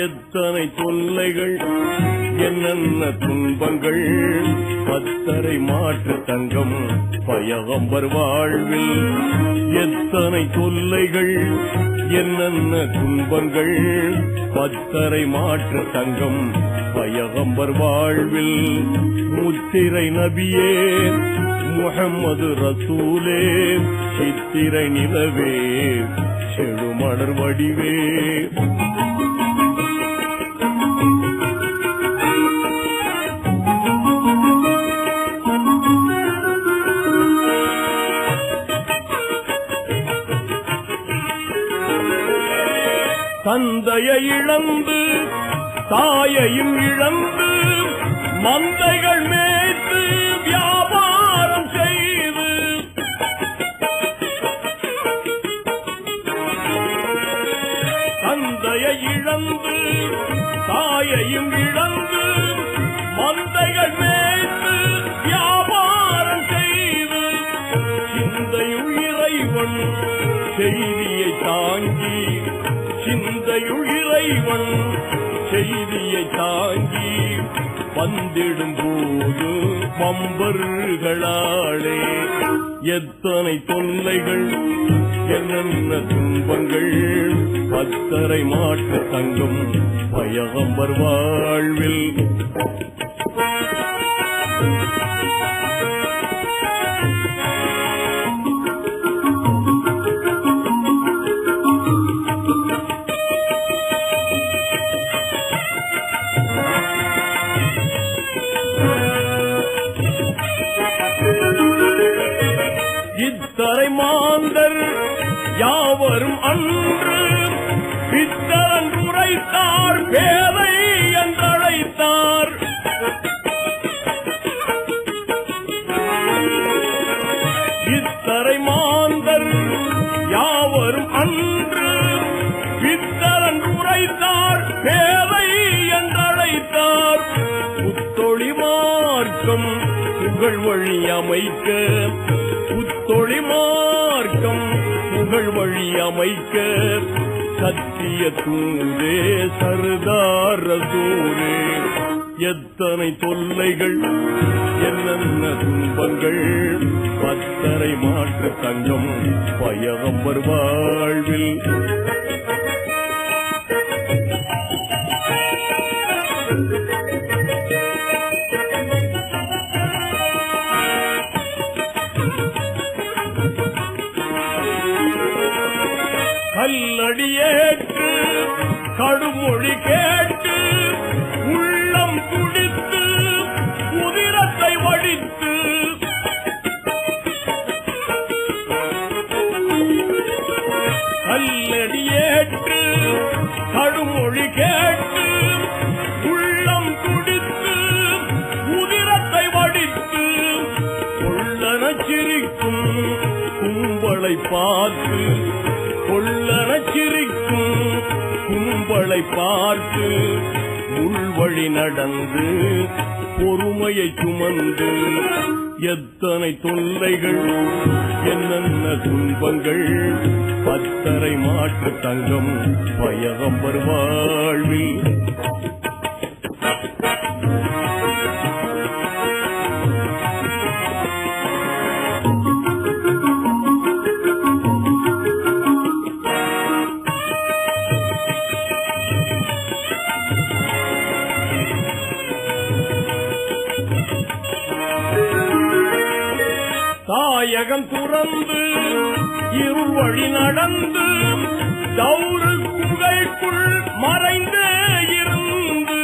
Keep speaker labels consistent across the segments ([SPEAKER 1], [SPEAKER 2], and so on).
[SPEAKER 1] எத்தனை தொல்லைகள் என்னென்ன துன்பங்கள் பத்தரை மாற்று தங்கம் பயகம்பர் வாழ்வில். எத்தனை தொல்லைகள் என்னென்ன துன்பங்கள் பத்தரை மாற்று தங்கம் பயகம்பர் வாழ்வில். முத்திரை நபியே முஹம்மது ரசூலே சித்திரை நிலவே செழுமலர் வடிவே. தந்தையை இழந்து தாயையும் இழந்து மந்தைகள் மேய்த்து வியாபாரம் செய்து தந்தையை இழந்து தாயையும் இழந்து மந்தைகள் மேய்த்து வியாபாரம் செய்து சிந்தையுள் இறைவன் செய்தியை தாங்கி சிந்தையுள் இறைவன் செய்தியை தாங்கி வந்திடும் போது வம்பர்களாலே. எத்தனை தொல்லைகள் என்னென்ன துன்பங்கள் பத்தரை மாற்று தங்கம் பயகம்பர் வாழ்வில். இத்தரை மாந்தர் யாவரும் அன்று பித்தரன் உரைத்தார் பேதை என்றழைத்தார். இத்தரை மாந்தர் யாவரும் அன்று பித்தரன் உரைத்தார் பேதை என்றழைத்தார். புத்தொழி மார்க்கம் புகழ் வழி அமைக்க புத்தொழி மார்க்கம் புகழ் வழி அமைக்க சத்திய தூதே சர்தார் ரசூலே. எத்தனை தொல்லைகள் என்னென்ன துன்பங்கள் பத்தரை மாற்று தங்கம் பயகம்பர் வாழ்வில். கல்லடியேற்று கடுமொழி கேட்டு உள்ளம் துடித்து உதிரத்தை வடித்து கல்லடியேற்று கடுமொழி கேட்டு உள்ளம் துடித்து உதிரத்தை வடித்து கொள்ளன சிரிக்கும் கும்பலை பார்த்து கொள்ளன சிரிக்கும் கும்பலை பார்த்து உள்வழி நடந்து பொறுமையை சுமந்து. எத்தனை தொல்லைகள் என்னென்ன துன்பங்கள் பத்தரை மாற்று தங்கம் பயகம்பர் வாழ்வில். தாயகம் துறந்து இருள் வழி நடந்து தௌரு குகைக்குள் மறைந்தே இருந்து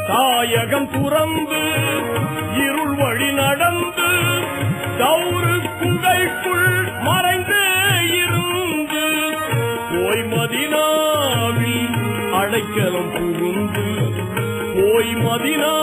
[SPEAKER 1] தாயகம் துறந்து இருள் வழி நடந்து தௌரு குகைக்குள் மறைந்தே இருந்து போய் மதீனாவில் அடைக்கலம் புகுந்து போய் மதீனா